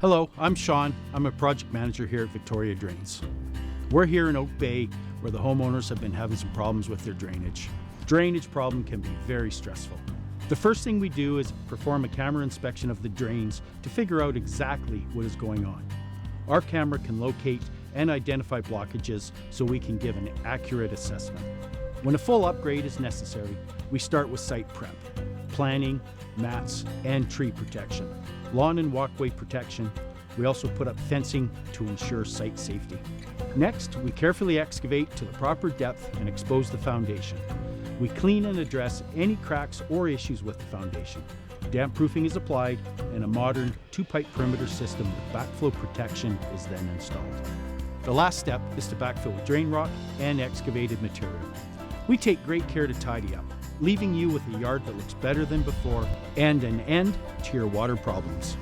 Hello, I'm Sean. I'm a project manager here at Victoria Drains. We're here in Oak Bay where the homeowners have been having some problems with their drainage. Drainage problem can be very stressful. The first thing we do is perform a camera inspection of the drains to figure out exactly what is going on. Our camera can locate and identify blockages so we can give an accurate assessment. When a full upgrade is necessary, we start with site prep, planning, mats, and tree protection, lawn and walkway protection. We also put up fencing to ensure site safety. Next, we carefully excavate to the proper depth and expose the foundation. We clean and address any cracks or issues with the foundation. Damp proofing is applied and a modern 2-pipe perimeter system with backflow protection is then installed. The last step is to backfill with drain rock and excavated material. We take great care to tidy up, leaving you with a yard that looks better than before and an end to your water problems.